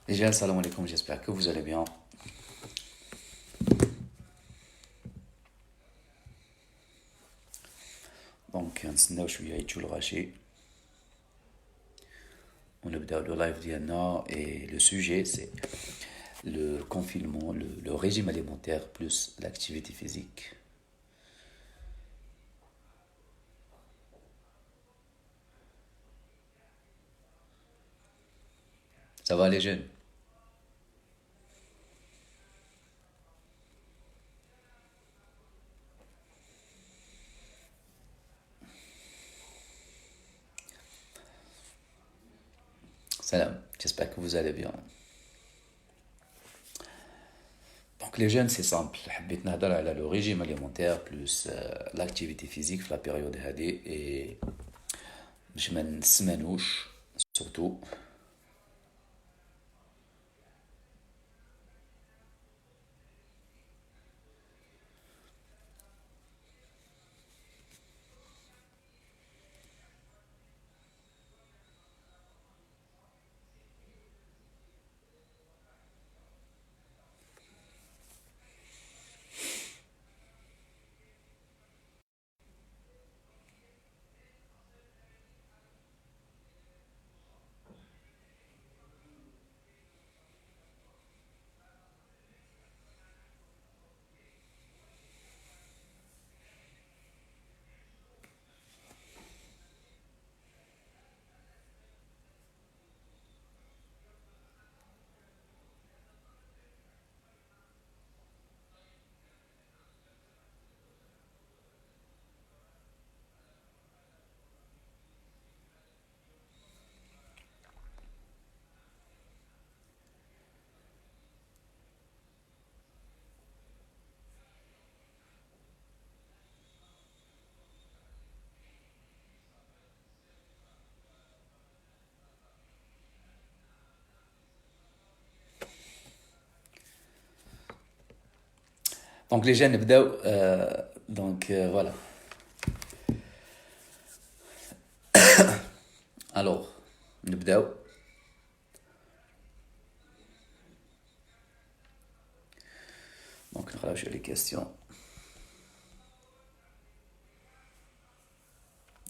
Les gens, salam alaikum, j'espère que vous allez bien. Donc, نتسناو شوية يتشو الغاشي ونبداو le live ديالنا. Et le sujet, c'est le confinement, le régime alimentaire plus l'activité physique. Ça va les jeunes? Salam, j'espère que vous allez bien. Donc les jeunes, c'est simple. حبيت نهضر على le régime alimentaire plus l'activité physique في la période هذه et باش ما نسمنوش surtout. Donc les jeunes نبداو voilà. Alors نبداو. Donc نقراو شويه les questions.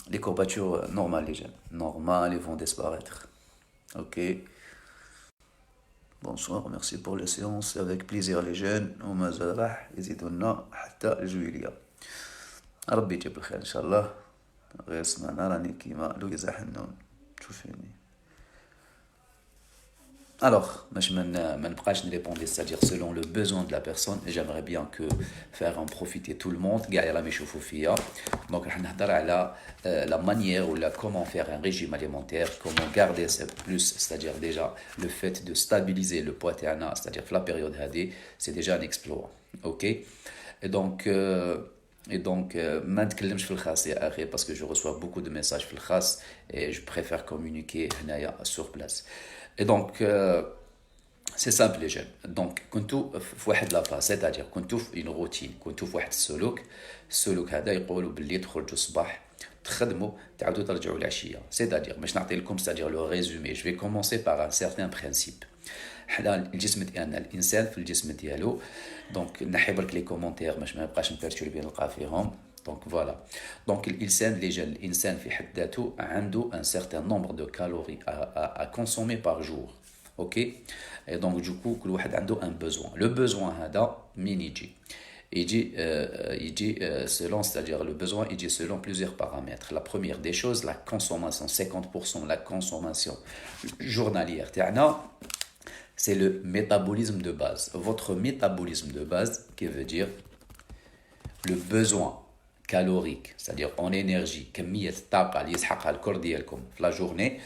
Les courbatures normales les jeunes, normales, ils vont disparaître. Ok. Bonsoir, merci pour les séances, avec plaisir les jeunes. ومازال راح يزيدونا حتى الجويلية. ربي يجيب الخير ان شاء الله. غير سمعنا راني كيما لويزا حنون تشوفيني. Alors, je ne répondre, c'est-à-dire selon le besoin de la personne, et j'aimerais bien que faire en profiter tout le monde. Donc, on va la manière ou comment faire un régime alimentaire, comment garder plus, c'est-à-dire déjà le fait de stabiliser le poids TNA, c'est-à-dire la période HD, c'est déjà un exploit. Ok? Et donc, ما نتكلمش في الخاص يا أخي parce que je reçois beaucoup de messages في الخاص et je préfère communiquer هنايا sur place. Et donc, c'est simple les jeunes. Donc, كنتو في واحد لا فاز, c'est-à-dire كنتو في une routine, كنتو في واحد السلوك هذا يقولوا باللي تخرجوا الصباح تخدموا تعاودوا ترجعوا العشيه. C'est-à-dire باش نعطي لكم c'est-à-dire le résumé. Je vais commencer par un certain principe. حنا الجسم ديالنا الانسان في الجسم ديالو. دونك نحي برك لي كومونتير باش ما نبقاش نبرتوربي نلقى فيهم. Donc voilà. Donc l'insan في حد ذاته عنده un certain nombre de calories à consommer par jour. Ok? Et donc du coup كل واحد عنده un besoin. Le besoin هذا منين يجي selon, c'est-à-dire le besoin يجي selon plusieurs paramètres. La première des choses, la consommation, 50% la consommation journalière تاعنا, c'est le métabolisme de base. Votre métabolisme de base, qui veut dire le besoin calorique, c'est-à-dire en énergie, كمية الطاقة اللي يسحقها الكور ديالكم في la journée,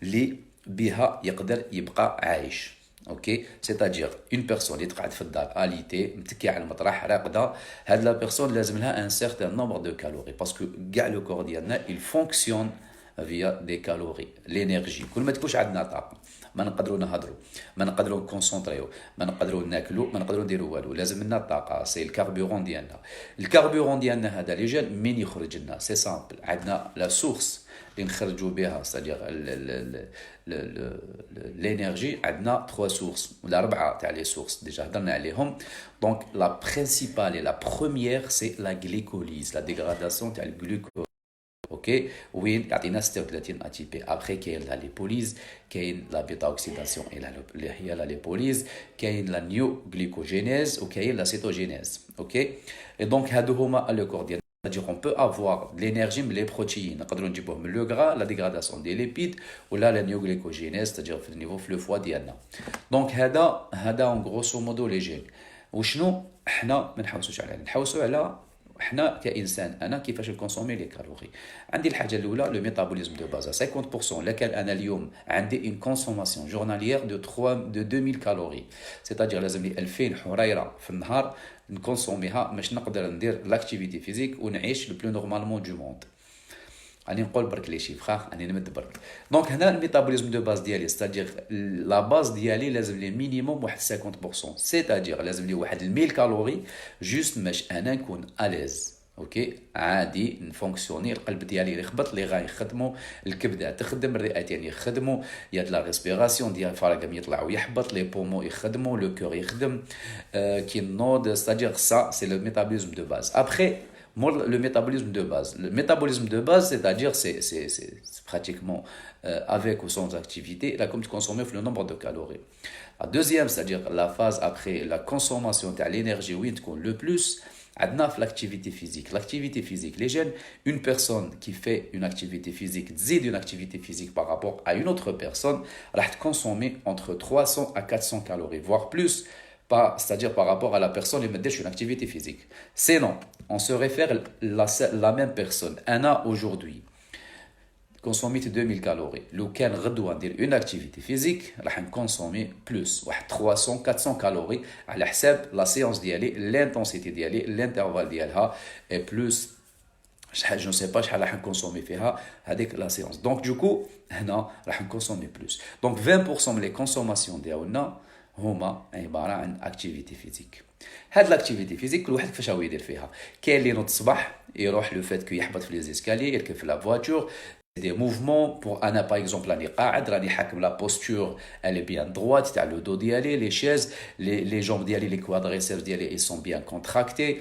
اللي بها يقدر يبقى عايش. اوكي, c'est-à-dire une personne اللي تقعد في الدار اليتي متكي على المطرح راقده, هاد لا بيرسون لازم لها un certain nombre de calories parce que كاع لو كور ديالنا il fonctionne via des calories. L'énergie. كل ما تكونش عندنا طاقة ما نقدروا نهضروا، ما نقدروا نكونسونطريو، ما نقدروا ناكلوا، ما نقدروا نديروا والو. لازم لنا الطاقة، سي الكاربورون ديالنا. الكاربورون ديالنا هذا لي جون منين يخرج لنا؟ سي سامبل، عندنا لا سورس اللي نخرجوا بها، سادير l'énergie. عندنا 3 sources ولا 4 تاع les sources déjà هضرنا عليهم. Donc la principale et la première c'est la glycolyse, la dégradation تاع الجلوكوز. اوكي وين يعطينا 36 اي تي بي. ابخي كاين لا ليبوليز، كاين لا بيتا اوكسيداسيون اللي هي لا ليبوليز، كاين لا نيو غليكوجينيز وكاين لا سيتوجينيز. اوكي اي دونك هادو هما لو كور ديال. C'est-à-dire qu'on peut avoir de l'énergie mais les protéines. نقدروا نجيبوهم من le gras, la dégradation des lipides ou la néoglycogénèse, c'est-à-dire في النيفو في le foie ديالنا. دونك هذا en grosso modo les gènes. وشنو احنا ما نحوسوش عليه؟ نحوسوا على احنا كانسان انا كيفاش نكونسومي لي كالوري. عندي الحاجه الاولى لو ميتابوليزم دو باز 50%. لكن انا اليوم عندي اون كونسوماسيون جورناليير دو 2000 كالوري، سيتادير لازم لي 2000 حريره في النهار نكونسوميها باش نقدر ندير لاكتيفيتي فيزيك ونعيش لو بلو نورمالمون دو موند. راني نقول برك لي شيفر، راني نمد برك. دونك هنا الميتابوليزم دو باز ديالي، سيتادير لا باز ديالي لازم لي مينيموم واحد 50%، سيتادير لازم لي واحد 1000 كالوري جوست باش انا نكون اليز. اوكي عادي نفونكسيوني، القلب ديالي يخبط، لي غا يخدموا، الكبده تخدم، الرئتين يخدموا، يا لا ريسبيراسيون ديال الفراغم يطلع ويحبط، لي بومون يخدموا، لو كور يخدم، كي نوض. سيتادير سا سي لو ميتابوليزم دو باز. ابخي le métabolisme de base. Le métabolisme de base, c'est-à-dire, c'est pratiquement avec ou sans activité, là, comme tu consommes le nombre de calories. La deuxième, c'est-à-dire la phase après la consommation de l'énergie, oui, le plus, l'activité physique. L'activité physique, les jeunes, une personne qui fait une activité physique, zide une activité physique par rapport à une autre personne, elle va consommer entre 300 à 400 calories, voire plus. C'est-à-dire par rapport à la personne qui met une activité physique. Sinon, on se réfère à la même personne. Anna aujourd'hui consomme 2000 calories. Le can doit dire une activité physique, راح consommer plus, 300 400 calories على حساب la séance ديالي, l'intensité ديالي, l'intervalle ديالها et plus je ne sais pas شحال راح نكونسومي فيها هذيك لا سيونس. دونك دوكو هنا راح نكونسومي بلوس. دونك 20% من لي كونسوماسيون ديالنا هما عباره عن اكتيفيتي فيزيك. هاد لاكتيفيتي فيزيك كل واحد كيفاش هو يدير فيها. كاين اللي ينوض الصباح يروح لو فات كو يحبط في لي زيسكالي، يركب في لا فواتور، des mouvements pour Anna par exemple راني قاعد راني حاكم la posture elle est bien droite تاع le dos ديالي، les chaises les jambes ديالي les quadriceps ديالي ils sont bien contractés.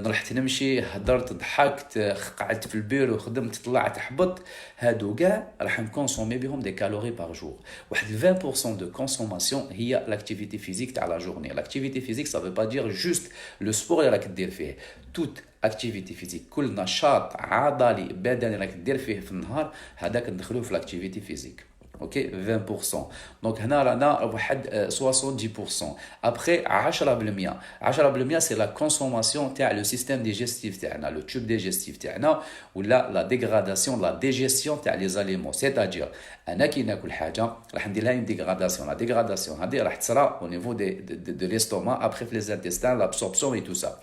رحت نمشي هضرت ضحكت قعدت في البيرو خدمت طلعت حبط، هادو كاع راح نكونسومي بهم دي كالوري بار جور. واحد 20% دو كونسوماسيون هي لاكتيفيتي فيزيك تاع لا جورني. لاكتيفيتي فيزيك ça veut pas dire juste le sport اللي راك دير فيه. toute activité physique كل نشاط عضلي بدني راك دير فيه في النهار هذاك ندخلوه في لاكتيفيتي فيزيك. اوكي 20%. دونك هنا رانا واحد 70%. ابخي 10% سي لا كونسوماسيون تاع لو سيستيم ديجيستيف تاعنا، لو تيوب ديجيستيف تاعنا ولا لا ديغراداسيون لا ديجيستيون تاع لي زاليمون. سيتادير انا كي ناكل حاجه راح ندير لها اون ديغراداسيون. لا ديغراداسيون هذه راح تصرا au niveau de l'estomac après les intestins l'absorption et tout ça.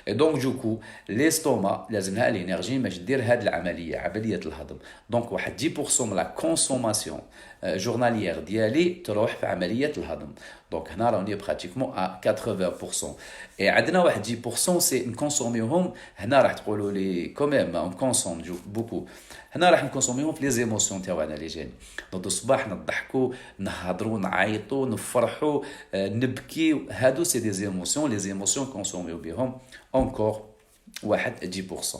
Et donc du coup l'estomac لازمها الانرجي باش دير هذه العمليه عمليه الهضم. دونك واحد 10% من لا كونسوماسيون جورناليير ديالي تروح في عمليه الهضم. دونك هنا راني براتيكمون ا 80%. اي عندنا واحد 10% سي نكونسوميوهم. هنا راح تقولوا لي كوميم اون كونسوم بوكو. هنا راح نكونسوميهم في لي زيموسيون تاعنا لي جين. نوضوا الصباح نضحكوا نهضروا نعيطوا نفرحوا نبكي، هادو سي دي زيموسيون. لي زيموسيون كونسوميو بهم encore واحد 10%.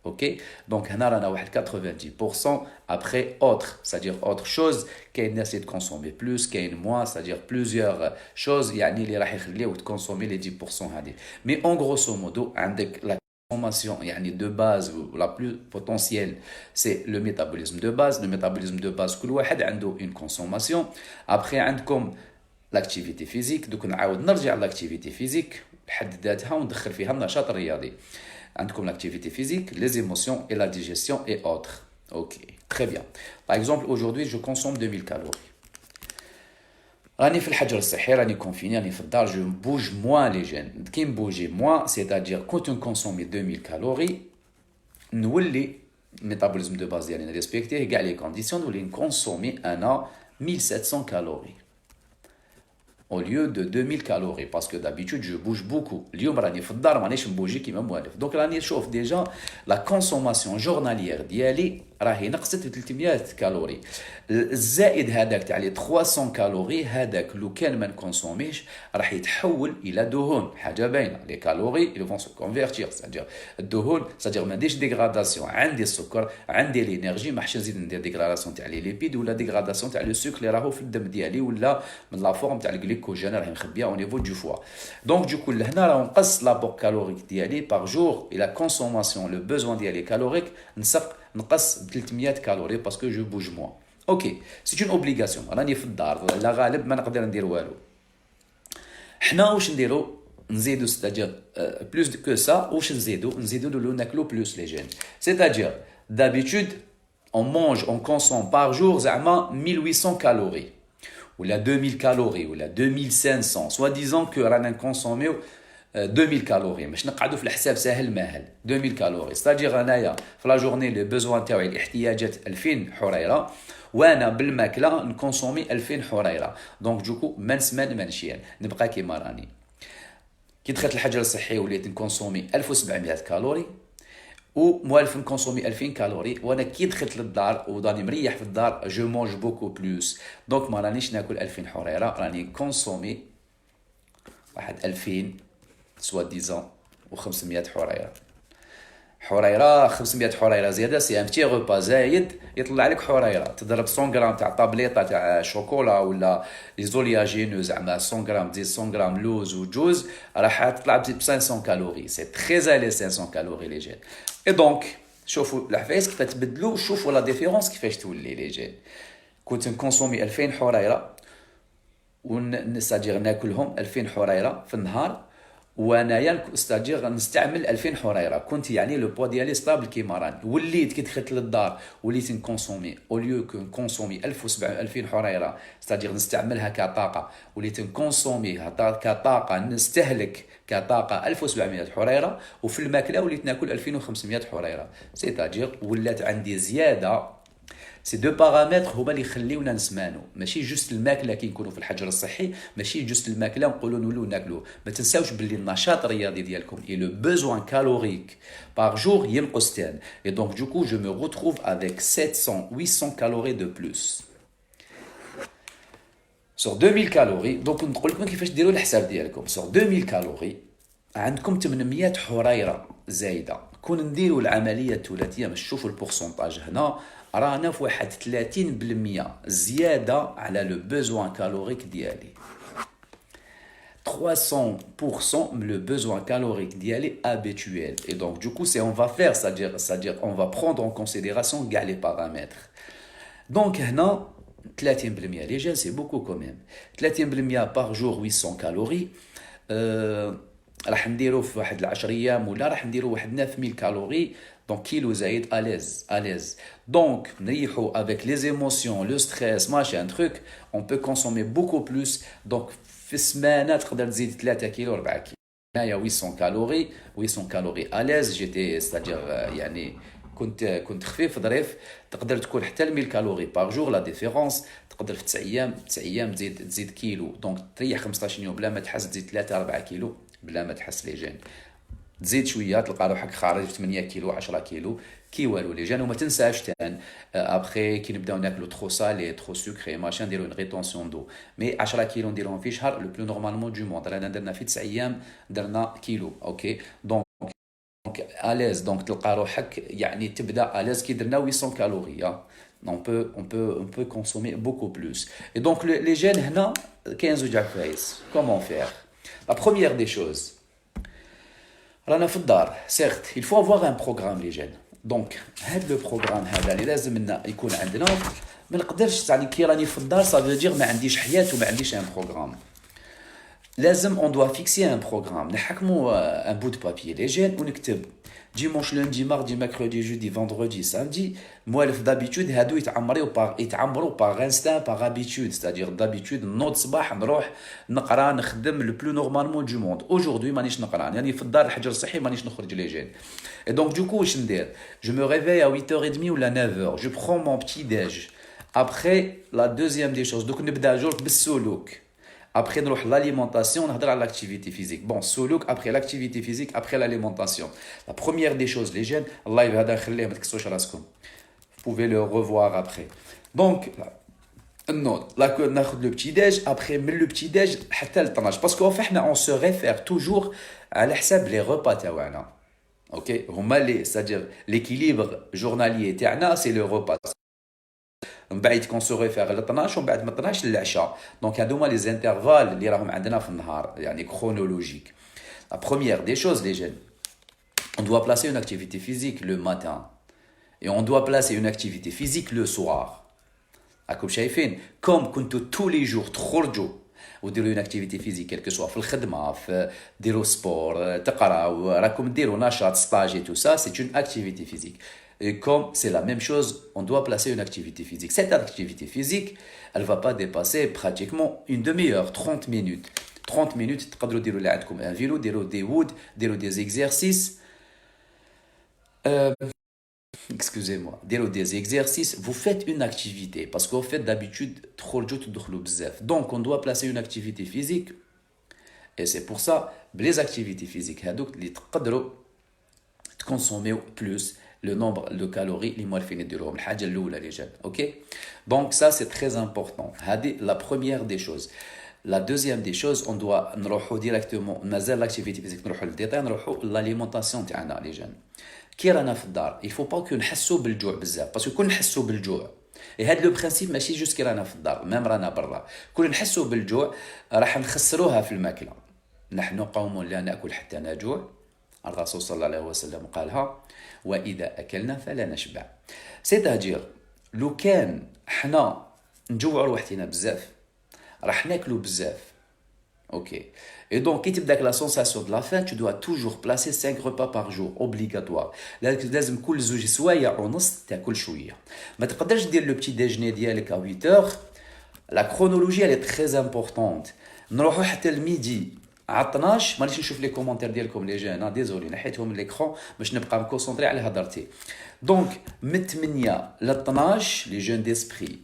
ok donc هنا رانا واحد 90%. après autre c'est-à-dire autre chose كاين ناس اللي تكونسومي بلوس كاين moins c'est-à-dire plusieurs choses يعني اللي راح يخليوك تكونسومي لي 10% هذه. mais en grosso modo عندك la consommation يعني de base la plus potentielle c'est le métabolisme de base. le métabolisme de base كل واحد عنده une consommation. après عندكم l'activité physique. دوك نعاود نرجع لاكتيفيتي فيزيك بحد ذاتها وندخل فيها النشاط الرياضي. عندكم l'activité physique, les émotions et la digestion et autres. Ok, très bien. Par exemple, aujourd'hui, je consomme 2000 calories. راني في الحجر الصحي، راني كونفيني، راني في الدار، جو بوج موان لي جين. كي نبوجي موان سيتادير كنت نكونسومي 2000 كالوري نولي métabolisme de base ديالي نريسبكتيه كاع لي كونديسيون نولي نكونسومي انا 1700 calories au lieu de 2000 calories parce que d'habitude je bouge beaucoup. اليوم راني في الدار مانيش نبوجي كيما موالف. دونك راني نشوف ديجا لا كونسوماسيون جورناليير ديالي راهي نقصت 300 كالوري. الزائد هذاك تاع لي 300 كالوري هذاك لو كان ما نكونسوميش راح يتحول الى دهون. حاجه باينه لي كالوري ils vont se convertir c'est-à-dire الدهون c'est-à-dire ما نديرش ديغراداسيون عندي السكر عندي لينيرجي ما حش نزيد ندير ديغراداسيون تاع لي ليبيد ولا ديغراداسيون تاع لو سكر اللي راهو في الدم ديالي ولا من لا فورم تاع الجليكوجين راهي مخبيه او نيفو دو فوا. دونك دوكو لهنا راه نقص لابور كالوريك ديالي باغ جور الى كونسوماسيون لو بوزوان ديالي كالوريك نقص ب 300 كالوري باسكو جو بوج موان. اوكي سي اون اوبليغاسيون راني في الدار لا غالب ما نقدر ندير والو. حنا واش نديرو نزيدو ستادير بلوس كو سا واش نزيدو لو ناكلو بلوس لي جين c'est-à-dire d'habitude on mange on consomme par jour زعما 1800 كالوري ولا 2000 كالوري ولا 2500 soi-disant que رانا نكونسوميو 2000 كالوري باش نقعدوا في الحساب ساهل ماهل 2000 كالوري ستاجير انايا في لا جورني لي بوزوان تاعي الاحتياجات 2000 حريره وانا بالماكله نكونسومي 2000 حريره. دونك دوكو من سمان من شيان نبقى كيما راني. كي دخلت الحجر الصحي وليت نكونسومي 1700 كالوري وموالف نكونسومي 2000 كالوري وانا كي دخلت للدار وداني مريح في الدار جو مونج بوكو بلوس. دونك ما رانيش ناكل 2000 حريره راني كونسومي واحد 2000 سوا ديزون و500 حريره 500 حريره زياده سي ان بتي روبا زايد يطلع لك حريره تضرب 100 غرام تاع طابليطه تاع شوكولا ولا ليزولياجينو زعما 100 غرام تزيد 100 غرام لوز وجوز راح تطلع ب 500 كالوري سي تري الي 500 كالوري لي جين. اي دونك شوفوا العفايس كيف تبدلوا شوفوا لا ديفيرونس كيفاش تولي لي جين. كنت نكونسومي 2000 حريره ونستاجير ناكلهم 2000 حريره في النهار وانايا ستاجير نستعمل 2000 حريره كنت يعني لو بوا ديالي ستابل كيما راني. وليت كي دخلت للدار وليت نكونسومي او ليو كو نكونسومي 1700 2000 حريره ستاجير نستعملها كطاقه وليت نكونسومي كطاقه نستهلك كطاقه 1700 حريره وفي الماكله وليت ناكل 2500 حريره ستاجير ولات عندي زياده. سي دو بارامتر هما اللي يخليونا نسمانو ماشي جوست الماكله كي نكونوا في الحجر الصحي ماشي جوست الماكله نقولوا نولوا ناكلوا. ما تنساوش باللي النشاط الرياضي ديالكم اي لو بوزوان كالوريك باغ جور ينقص تان. اي دونك دوكو جو مي retrouve avec 700 800 calories de plus sur 2000 كالوري. دونك نقول لكم كيفاش ديروا الحساب ديالكم sur 2000 كالوري عندكم 800 حريره زايده. كون نديروا العمليه الثلاثيه باش تشوفوا البورسونتاج هنا رانا في واحد 30% زياده على لو بوزوان كالوريك ديالي 300% le besoin calorique ديالي habituel. Et donc du coup c'est on va faire c'est-à-dire on va prendre en considération كاع les paramètres. Donc هنا 30% les gens c'est beaucoup quand même 30% par jour 800 calories راح نديرو في واحد 10 ايام ولا راح نديرو واحد 9000 كالوري دونك كيلو زايد اليز. دونك نريحو avec les émotions le stress machin truc on peut consommer beaucoup plus. دونك في السمانه تقدر تزيد 3 كيلو 4 كيلو. هنايا 800 كالوري اليز جيتي ستادير يعني كنت خفيف ظريف. تقدر تكون حتى 1000 كالوري باغ جور لا ديفيرونس. تقدر في 9 ايام تزيد كيلو. دونك تريح 15 يوم بلا ما تحس تزيد 3 4 كيلو بلا ما تحس لي جين. تزيد شويه تلقى روحك خارج 8 كيلو 10 كيلو كي والو لي جين. وما تنساش تان ابخي كي نبداو ناكلو ترو سالي ترو سكري ماشي نديرو اون ريتونسيون دو مي 10 كيلو نديروهم في شهر لو بلو نورمالمون دو موند. رانا درنا في 9 ايام درنا كيلو اوكي. دونك اليز دونك تلقى روحك يعني تبدا اليز كي درنا 800 كالوري on peut consommer beaucoup plus. Et donc les gènes هنا كاين زوج عفايس. Comment faire? La première des choses رانا في الدار certes il faut avoir un programme les gènes. donc هذا لو بروغرام هذا اللي لازم لنا يكون عندنا. ما نقدرش يعني كي راني في الدار ça veut dire ما عنديش حياه وما عنديش ان بروغرام. لازم on doit fixer un programme نحكموا un bout de papier les jeunes ونكتب dimanche lundi mardi mercredi jeudi vendredi samedi موالف d'habitude هادو يتعمروا par instinct par habitude c'est-à-dire d'habitude نوض صباح نروح نقرا نخدم le plus normalement du monde aujourd'hui مانيش نقرا يعني في الدار الحجر الصحي مانيش نخرج les jeunes et donc du coup واش ندير je me réveille à 8h30 ou à 9h je prends mon petit déj après la deuxième des choses donc نبدا الجور بالسلوك. Après, nous l'alimentation, on a l'activité physique. Bon, solouk, après l'activité physique, après l'alimentation. La première des choses, les jeunes, Allah il va d'akhli, vous pouvez le revoir après. Donc, non, là, on a le petit-déj, après, mais le petit-déj, parce qu'en fait, on se réfère toujours à l'hsab les repas, ok? C'est-à-dire, l'équilibre journalier, c'est le repas. من بعد qu'on se réfère ل 12 ومن بعد من 12 للعشاء دونك هادوما لي زانترفال اللي راهم عندنا في النهار يعني chronologique. La première des choses les jeunes on doit placer une activité physique le matin et on doit placer une activité physique le soir. راكم شايفين comme كنتو tous les jours تخرجوا وديروا une activité physique quel que soit في الخدمه في ديروا سبور تقراو راكم ديروا نشاط stage et tout ça c'est une activité physique. Et comme c'est la même chose, on doit placer une activité physique. Cette activité physique, elle ne va pas dépasser pratiquement une demi-heure, 30 minutes. 30 minutes, تقدروا ديروا اللي عندكم un vélo, ديروا des wood, ديروا des exercices. Excusez-moi, ديروا des exercices. Vous faites une activité parce qu'au fait d'habitude, تخرجوا تدخلوا بزاف. Donc on doit placer une activité physique. Et c'est pour ça, les activités physiques, هذوك اللي تقدروا consommer plus le nombre de calories les موالفين يديروهم الحاجه الاولى les jeunes. OK, donc ça c'est très important. هذه la première des choses. La deuxième des choses, on doit نروحوا directement مازال l'activité physique نروحوا للديتاي نروحوا l'alimentation تاعنا les jeunes. كي رانا في الدار il faut pas que نحسوا بالجوع بزاف باسكو كون نحسوا بالجوع et هذا لو برينسيپ ماشي جوست كي رانا في الدار ميم رانا برا كون نحسوا بالجوع راح نخسروها في الماكله. نحن قوم لا ناكل حتى نجوع. الرسول صلى الله عليه وسلم قالها وإذا أكلنا فلا نشبع. سيتاجير لو كان حنا نجوعوا روحتنا بزاف راح ناكلوا بزاف. اوكي et donc كي تبداك la sensation de la faim tu dois toujours placer 5 repas par jour obligatoire. لازم كل زوج سوايع ونص تاكل شويه. ما تقدرش دير لو بتي ديجني ديالك à 8h. La chronologie elle est très importante. نروحوا حتى الميدي على 12 مانيش نشوف لي كومونتير ديالكم لي جان ديزولي نحيتهم ليكرون باش نبقى مكونسونطري على هضرتي. دونك من 8 ل 12 لي جون ديسبري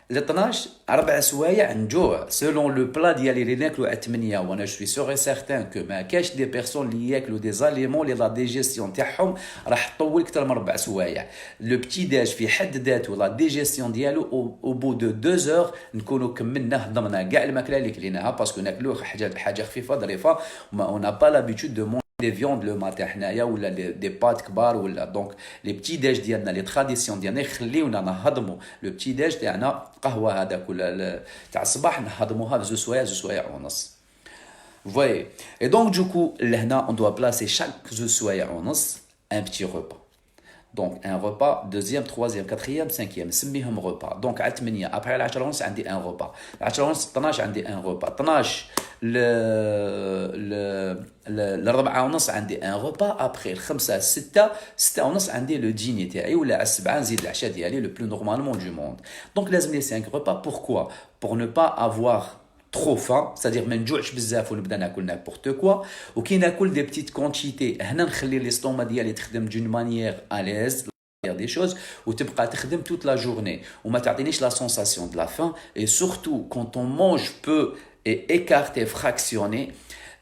ل 12 4 سوايع نجوع سولون لو بلا ديالي اللي ناكلو على 8 وانا جو سوي سور اي سيغتان كو ما كاش دي بيرسون اللي ياكلو دي زاليمون لي لا ديجيستيون تاعهم راح تطول اكثر من 4 سوايع. لو بتي داج في حد ذاته لا ديجيستيون ديالو او بو دو 2 زور نكونوا كملنا هضمنا كاع الماكله اللي كليناها باسكو ناكلو حاجه خفيفه ظريفه وما اون با لابيتود دو des viandes le matin حنايا ولا des pâtes كبار ولا دونك لي بتي داج ديالنا لي تراديسيون ديالنا يخليونا نهضموا لو بتي داج تاعنا قهوه هذاك ولا تاع الصباح نهضموها في 2 سوايع ونص. voyez et donc du coup لهنا on doit placer chaque 2 سوايع ونص un petit repas. Donc un repas, deuxième, troisième, quatrième, cinquième, سميهم repas. Donc على 8 après على 10 ونص عندي un repas. على 10 ونص 12 عندي un repas. 12 ل 4 ونص عندي un repas. après الخمسة 6 ونص عندي le dîner تاعي ولا على 7 نزيد العشاء ديالي le plus normalement du monde. Donc لازم لي 5 repas. Pourquoi? Pour ne pas avoir trop faim, c'est-à-dire ما نجوعش بزاف ونبدا ناكل n'importe quoi وكي ناكل دي بتيت كونتيتي هنا نخلي ليستوما ديالي تخدم دون مانيير اليز des choses وتبقى تخدم toute la journée وما تعطينيش la sensation de la faim. Et surtout quand on mange peu et écarté fractionné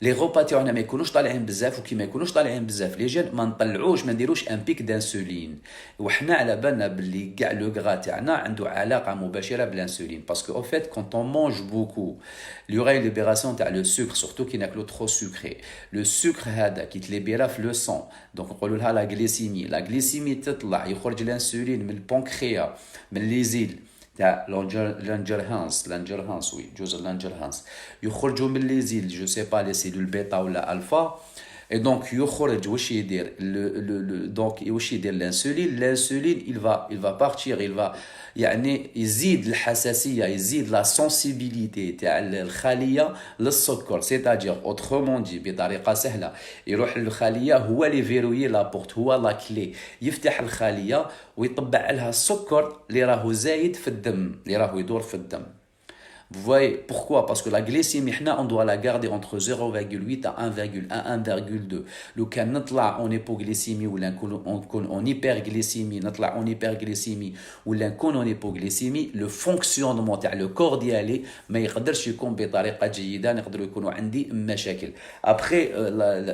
لي روبا تاعنا ما يكونوش طالعين بزاف وكي ما يكونوش طالعين بزاف لي جين ما نطلعوش ما نديروش ان بيك دانسولين وحنا على بالنا باللي كاع لو غرا تاعنا عنده علاقه مباشره بالانسولين باسكو او فيت كونط اون مانج بوكو ليوغي ليبيراسيون تاع لو سكر سورتو كي ناكلو ترو سكري لو سكر هذا كي تليبيرا في لو سون دونك نقولوا لها لا غليسيمي تطلع يخرج الانسولين من البنكريا من لي زيل تاع لانجرهانس وي جزء لانجرهانس يخرجوا من لي زيل جو سي با لي سيلول بيتا ولا الفا Et donc يخرج واش يدير donc واش يدير l'insuline il va partir il va يعني يزيد الحساسيه يزيد la sensibilité تاع الخليه للسكر c'est-à-dire autrement dit بطريقه سهله يروح للخليه هو اللي فيروي لا بورت هو لا كلي يفتح الخليه ويطبع لها السكر اللي راهو زايد في الدم اللي راهو يدور في الدم. Vous voyez pourquoi? Parce que la glycémie, on doit la garder entre 0,8 à 1,1, 1,2. لو كان نطلع en hypoglycémie ولا نكون en hyperglycémie, نطلع en hyperglycémie ولا نكون en hypoglycémie, le fonctionnement تاع le corps ديالي ما يقدرش يكون بطريقة جيدة، نقدروا يكونوا عندي مشاكل. Après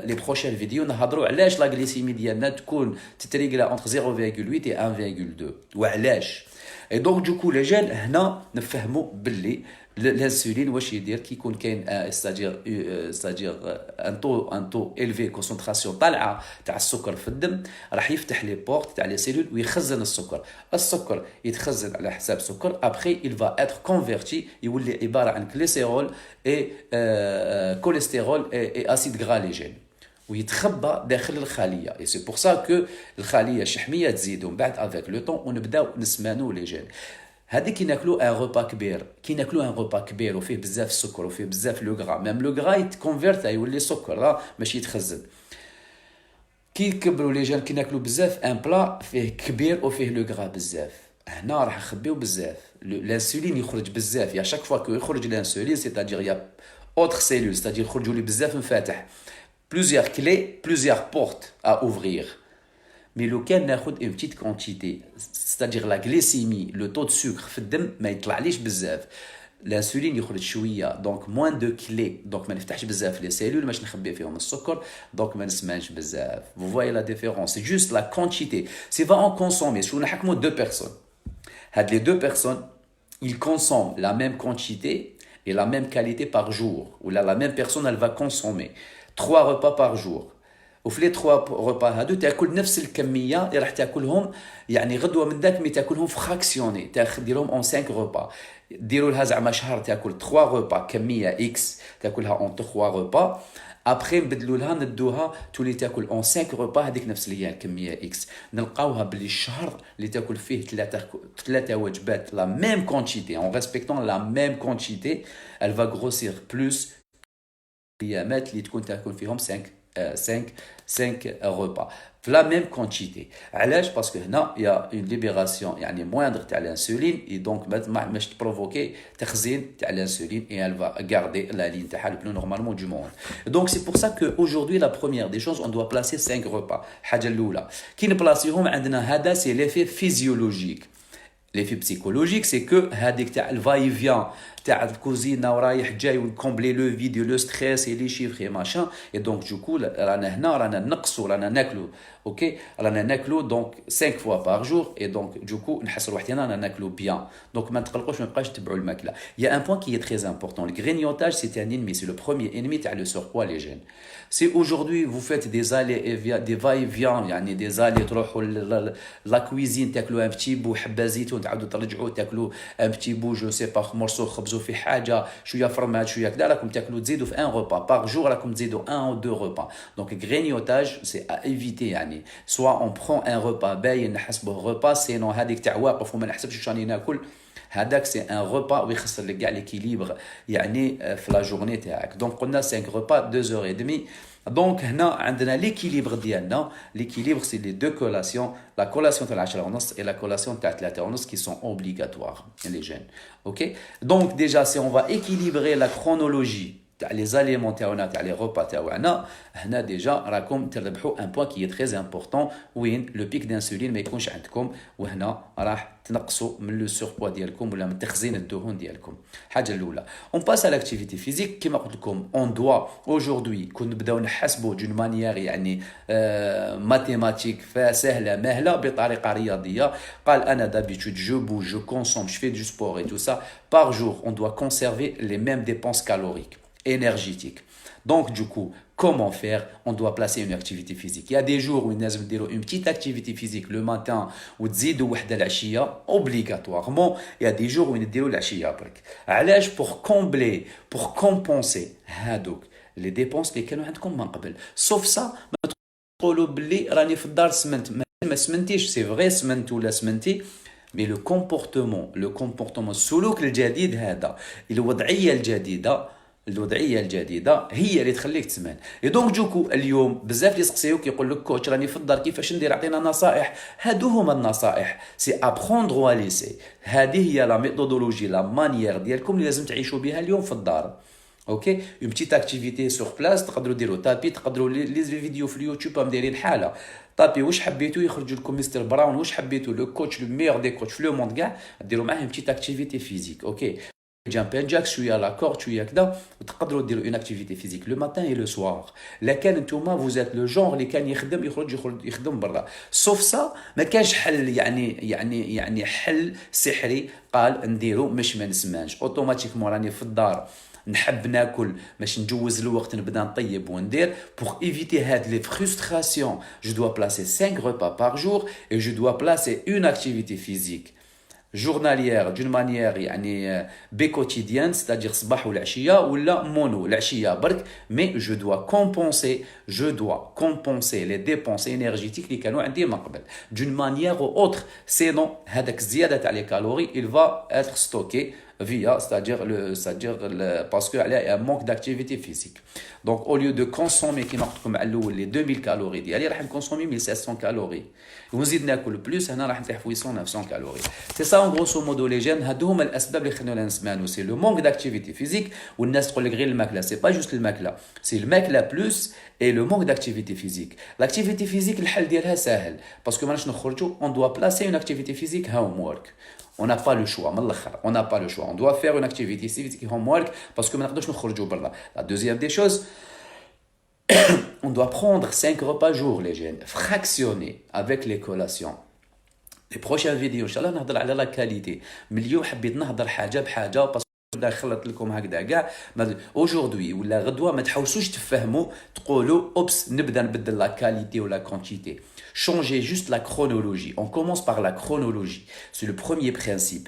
les prochaines vidéos نهضروا علاش la glycémie ديالنا تكون تتريقلا entre 0,8 et 1,2 وعلاش. Et donc du coup les jeunes هنا نفهموا باللي l'insuline واش يدير كي يكون كاين c'est-à-dire un taux élevé concentration طالعه تاع السكر في الدم راح يفتح لي بورت تاع لي سيلول ويخزن السكر يتخزن على حساب سكر après il va être converti يولي عباره عن كوليسترول كوليسترول et acide gras léger ويتخبى داخل الخليه. Et c'est pour ça que الخليه الشحميه تزيد ومن بعد avec le temps ونبداو نسمانو لي جين. هذيك كي ناكلو ان روبا كبير كبير وفيه بزاف السكر وفيه بزاف لو غرا ميم لو غرا يتكونفيرت يولي سكر ماشي يتخزن. كي يكبروا لي جين كي ناكلو بزاف ان بلا فيه كبير وفيه لو غرا بزاف هنا راح نخبيو بزاف الانسولين يخرج بزاف يا شاك فوا كو يخرج الانسولين c'est-à-dire يا اوتر سيلول c'est-à-dire يخرجوا لي بزاف مفاتح plusieurs clés plusieurs portes à ouvrir. Mais le cas ناخذ une petite quantité, c'est-à-dire la glycémie, le taux de sucre في الدم ما يطلعليش بزاف. الانسولين يخرج شويه دونك moins de clés donc ما نفتحش بزاف لي سيلول باش نخبي فيهم السكر دونك ما نسمانش بزاف. Vous voyez la différence, c'est juste la quantité. C'est va en consommer. شو نحكموا deux personnes. هاد les deux personnes, ils consomment la même quantité et la même qualité par jour. Ou là la même personne elle va consommer 3 repas par jour. وفي لي 3 repas هادو تاكل نفس الكميه اللي راح تاكلهم يعني غدوه من داك مي تاكلهم فراكسيوني ديرهم اون 5 repas. ديروا لها زعما شهر تاكل 3 repas كميه اكس تاكلها اون 3 repas. ابري نبدلوا لها ندوها تولي تاكل اون 5 repas هذيك نفس اللي هي الكميه اكس. نلقاوها باللي الشهر اللي تاكل فيه ثلاثه وجبات لا ميم كونتيتي en respectant la même quantité elle va grossir plus الايامات اللي تكون تاكل فيهم 5 repas في la même quantité. علاش؟ باسكو هنا يا اون ليبيراسيون يعني موندر تاع الانسولين اي دونك باش تبروفوكي تخزين تاع الانسولين اي elle va garder la ligne تاعها le plus normalement du monde. Donc c'est pour ça que aujourd'hui la première des choses on doit placer 5 repas. الحاجه الاولى كي نبلاصيهم عندنا هذا سي ليفي فيزيولوجيك. ليفي بسيكولوجيك سي كو هذيك تاع الفاي فيان تاع الكوزينه ورايح جاي ونكومبلي لو فيديو لو ستريس اي لي شيفر اي ماشان اي دونك دوكو رانا هنا رانا نقصوا رانا ناكلو اوكي رانا ناكلو دونك 5 فوا بار جور اي دونك دوكو نحس روحنا رانا ناكلو بيان دونك ما تقلقوش ما نبقاش تبعوا الماكله. يا ان بوين كي est très important, le grignotage c'est un ennemi, c'est le premier ennemi تاع le surpoids les jeunes. Si aujourd'hui vous faites des allées des va-et-vient يعني des allées تروحوا لا كويزين تاكلوا ان بتي بو حبه زيتون تعاودوا ترجعوا تاكلوا ان بتي بو جو سي با مورسو خبزوا في حاجه شويه فرمات شويه كذا راكم تاكلوا تزيدوا في ان repas par jour راكم تزيدوا un ou 2 repas. Donc grignotage c'est à éviter يعني soit on prend un repas باين نحسبه repas sinon هذيك تاع واقف وما نحسبش واش راني ناكل هذاك سي ان repas ويخسر لك كاع ليكيليبر يعني في لا جورني تاعك. دونك قلنا 5 repas 2 heures et demie. دونك هنا عندنا ليكيليبر ديالنا ليكيليبر سي لي دو كولاسيون لا كولاسيون تاع 10 ونص اي لا كولاسيون تاع 3 ونص كي سون اوبليغاتوار لي جين. اوكي دونك ديجا سي اون فا ايكيليبري لا كرونولوجي تاع لي زاليمون تاعنا تاع لي روبا تاعنا هنا ديجا راكم تربحوا ان بوين كي تري امبورطون وين لو بيك دانسولين ما يكونش عندكم وهنا راح تنقصوا من لو سوربوا ديالكم ولا من تخزين الدهون ديالكم. الحاجه الاولى اون باس على لاكتيفيتي فيزيك كيما قلت لكم اون دوا اوجوردي كون نبداو نحسبوا دون مانيير يعني ماتيماتيك سهله مهله بطريقه رياضيه. قال انا دابيتود جو بوج جو كونسوم جو في دو سبور اي تو سا بار جور اون دوا كونسيرفي لي ميم ديبونس كالوريك énergétique. Donc du coup, comment faire? On doit placer une activité physique. Il y a des jours où il y a une petite activité physique le matin ou تزيدوا وحده العشيه obligatoirement. Il y a des jours où نديروا العشيه برك. علاش؟ pour combler, pour compenser هادوك لي ديبونس اللي كانوا عندكم من قبل. سوف سا ما تقولوا باللي راني في الدار سمنت، ما سمنتيش، سي فغي سمنت ولا سمنتي، مي لو كومبورتمون السلوك الجديد هذا، الوضعيه الجديده هي اللي تخليك تسمن. اي دونك جوكو اليوم بزاف اللي يسقسيوك يقول لك كوتش راني في الدار كيفاش ندير، اعطينا نصائح. هادو هما النصائح، سي ابخوندغ وليسي. هذه هي لا ميثودولوجي، لا مانيير ديالكم اللي لازم تعيشوا بها اليوم في الدار. اوكي، اون بتيت اكتيفيتي سور بلاص، تقدروا ديروا تابي، تقدروا لي فيديو في اليوتيوب مدايرين حاله طابي واش حبيتوا، يخرج لكم مستر براون واش حبيتوا، لو كوتش لو ميور دي كوتش في لو موند كاع، ديروا معاه اون بتيت اكتيفيتي فيزيك. اوكي، جامبين جاك شويه لاكورد شويه كذا، وتقدروا ديروا اون اكتيفيتي فيزيك لو ماتان اي لو سوار. لكن نتوما فوزات لو جونغ اللي كان يخرج يخدم برا. سوف سا ما كانش حل، يعني حل سحري قال نديروا مش ما نسمانش اوتوماتيكمون راني في الدار نحب ناكل باش نجوز الوقت، نبدا نطيب وندير. pour éviter هاد لي frustration je dois placer 5 repas par jour et je dois placer une activité physique journalière d'une manière يعني quotidienne, c'est-à-dire صباح والعشيه ولا مونو العشيه برك. mais je dois compenser les dépenses énergétiques اللي كانوا عندي من قبل d'une manière ou autre, sinon هذاك الزياده تاع لي كالوري il va être stocké via, parce qu'il y a un manque d'activité physique. Donc au lieu de consommer كيما قلت لكم على الاول لي 2000 كالوري ديالي راح نكونسومي 1700 كالوري ونزيد ناكل بلوس، هنا راح نطيح في 900 كالوري. سي سا اون غروسو مودو لي جين. هادو هما الاسباب اللي خلونا نسمانو، سي لو مونك داكتيفيتي فيزيك. والناس تقول لك غير الماكله، سي با جوست الماكله، سي الماكله بلوس اي لو مونك داكتيفيتي فيزيك. لاكتيفيتي فيزيك الحل ديالها ساهل، باسكو ماناش نخرجوا، اون دوا بلاسي اون اكتيفيتي فيزيك هوم وورك. On n'a pas le choix, on n'a pas le choix. On doit faire une activité physique homework parce que maintenant nous sortons. La deuxième des choses, on doit prendre 5 repas jour les jeunes, fractionnés avec les collations. Les prochaines vidéos, Inch'Allah, نهضر على la qualité. مليون حبيت نهضر حاجة بحاجة بس نبدا نخلط لكم هكذا كاع. aujourd'hui ولا غدوة ما تحاولوش تفهموا تقولوا اوبس نبدا نبدل لا كاليتي ولا كونتيتي. Changer juste la chronologie. On commence par la chronologie. C'est le premier principe.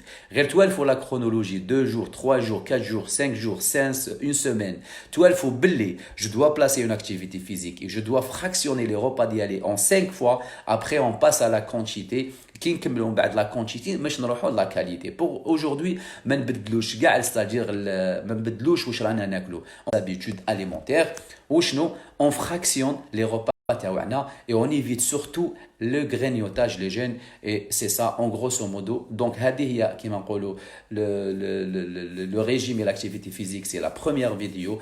Toi, il faut la chronologie. 2 jours, 3 jours, 4 jours, 5 jours, 1 semaine. Toi, il faut belé. Je dois placer une activité physique et je dois fractionner les repas d'y aller en 5 fois. Après, on passe à la quantité. كي نكملوا من بعد لا كونتيتي باش نروحوا لا كاليتي. بور اوجوردي ما نبدلوش كاع، ستادير ما نبدلوش واش رانا ناكلوا لابيتود اليمونتير وشنو اون فراكسيون لي repas تاعنا et on évite surtout le grignotage les jeunes. et c'est ça en grosso modo. donc هذه هي كيما نقولوا le régime et l'activité physique. c'est la première vidéo.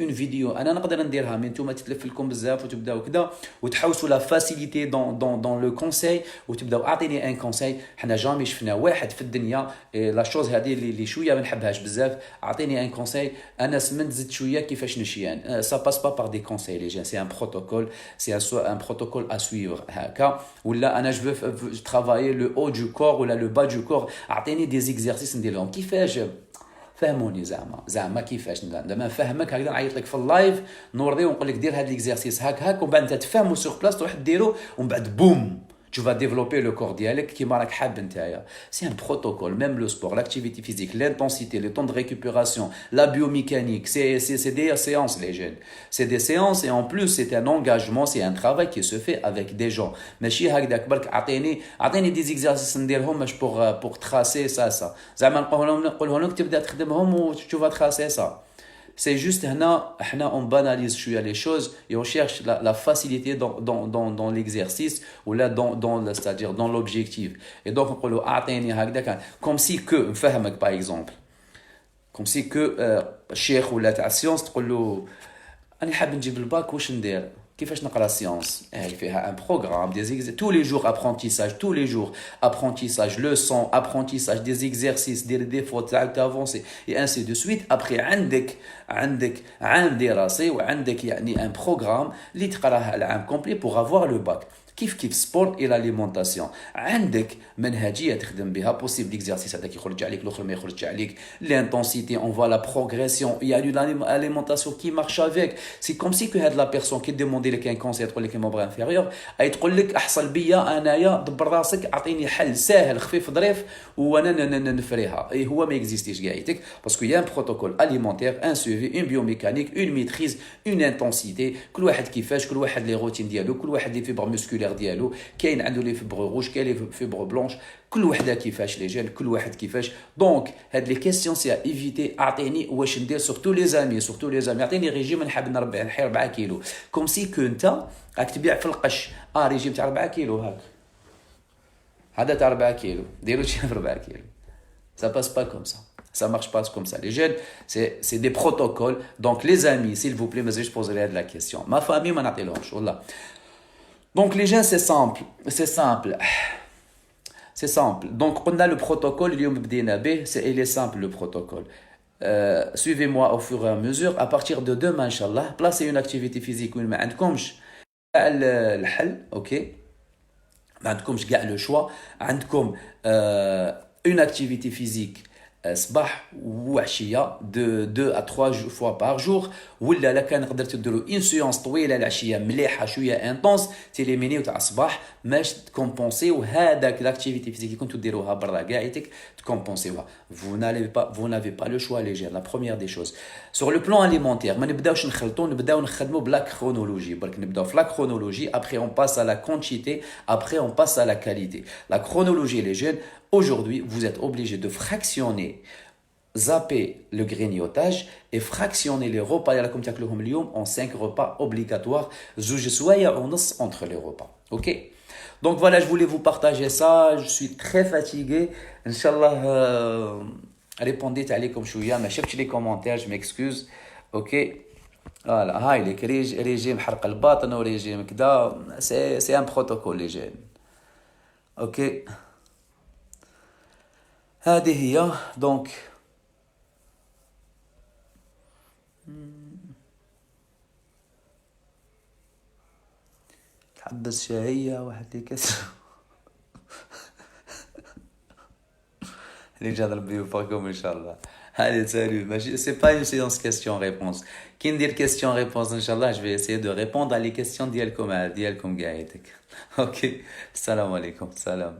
اون فيديو انا نقدر نديرها من نتوما تتلف لكم بزاف وتبداو كذا وتحوسوا لا فاسيليتي دون لو كونساي وتبداو اعطيني ان كونساي. حنا جامي شفنا واحد في الدنيا لا شوز هذه اللي شويه ما نحبهاش بزاف، اعطيني ان كونساي انا سمنت زدت شويه كيفاش نشيان. سا باس با بار دي كونساي لي جان، سي ان بروتوكول، سي ان بروتوكول ا سويفر هكا. ولا انا جو ترافايي لو او دو كور ولا لو با دو كور، اعطيني دي زيكزارسيس نديرهم كيفاش. فهموني زعما كيفاش لما نفهمك هكذا نعيط لك في اللايف نورضي ونقول لك دير هذا ليكزارسيس هاك ومن بعد انت تفهمو سور بلاص تروح ديرو ومن بعد بوم tu vas développer le corps ديالك كيما راك حاب نتايا. c'est un protocole. même le sport, l'activité physique, l'intensité, le temps de récupération, la biomécanique, c'est des séances les jeunes. c'est des séances et en plus c'est un engagement, c'est un travail qui se fait avec des gens. ماشي هكذاك برك اعطيني دي زيكزارسيس نديرهم باش pour tracer ça زعما نقولهم لك تبدا تخدمهم و tu vas tracer ça. C'est juste on banalise les choses et on cherche la facilité dans l'exercice ou là c'est-à-dire dans l'objectif. Et donc on dit comme si que par exemple comme si que cheikh ou la science تقول له انا حاب نجيب الباك واش ندير كيفاش نقرا سيونس. فيها ان بروغرام دي tous les jours apprentissage, tous les jours apprentissage, leçon, apprentissage, des exercices, des fautes, avancer et ainsi de suite. après عندك عام دراسي وعندك يعني un programme اللي تقراه العام complet pour avoir le bac. كيف سبور et l'alimentation. عندك منهجيه تخدم بها possible l'exercice هذاك يخرج عليك الاخر ما يخرجش عليك, l'intensité, on voit la progression, il y a une alimentation qui marche avec. C'est comme si que هاد la personne qui demandait لك un conseil تقول لك membre inférieur اي تقول لك احصل بيا انايا دبر راسك اعطيني حل ساهل خفيف ظريف وانا نفريها. اي هو ما اكزيستيش قاعدك باسكو يا ان بروتوكول alimentaire, un suivi, une biomécanique, une maîtrise, une intensité. كل واحد كيفاش, كل واحد لي روتين ديالو, كل واحد لي فيبر مسكولير ديالو, كاين عنده لي فيبر روج, كاين لي فيبر بلونش, كل وحده كيفاش لي جين, كل واحد كيفاش. دونك هاد لي كيسيون سي ايفيتي. اعطيني واش ندير سورتو لي زامي, اعطيني ريجيم نحب نربح نحي 4 كيلو كوم سي كو انت راك تبيع في القش ريجيم تاع 4 كيلو هاك, هذا تاع 4 كيلو ديرو شي 4 كيلو. Ça passe pas comme ça. Ça marche pas comme ça. Les jeunes, c'est des protocoles. Donc, les amis, s'il vous plaît, je poserai la question. Ma famille m'a dit là. Donc, les jeunes, c'est simple. C'est simple. Donc, on a le protocole. Il est simple, le protocole. Suivez-moi au fur et à mesure. À partir de demain, Inch'Allah, placez une activité physique. ما عندكمش الحل, ok. ما عندكمش كاع le choix. عندكم une activité physique صباح وعشيه de 2 à 3 fois par jour, ولا لا كان قدرتوا ديروا ان سيونس طويله العشيه مليحه شويه انطونس تيليمينيو تاع الصباح باش تكومبونسيو هذاك لاكتيفيتي فيزيك اللي كنتو ديروها برا قاعدتك تكومبونسيوها. vous n'avez pas le choix les gars. La première des choses sur le plan alimentaire, ما نبداوش نخلطوا, نبداو نخدموا بلا كرونولوجي برك. نبداو في لا كرونولوجي, après on passe à la quantité, après on passe à la qualité. La chronologie les jeunes, aujourd'hui vous êtes obligés de fractionner, zapper le grignotage et fractionner les repas en 5 repas obligatoires, entre les repas. Ok? Donc voilà, je voulais vous partager ça. Je suis très fatigué. Inch'Allah, répondez à comme chouya. Mais cherchez les commentaires, je m'excuse. Ok? Voilà, هاي لك ريجيم حرق الباطن وريجيم كذا. C'est un protocole les jeunes. Ok? هذه هي. Donc تحبس شهية واحد اللي كسر اللي جا ربي يوفقكم ان شاء الله. Allez, salut. C'est pas une séance question-réponse. Qui me dit question-réponse, Inch'Allah, je vais essayer de répondre à les questions d'Yelkom Gaïtek. Ok. Salam alaikum. Salam.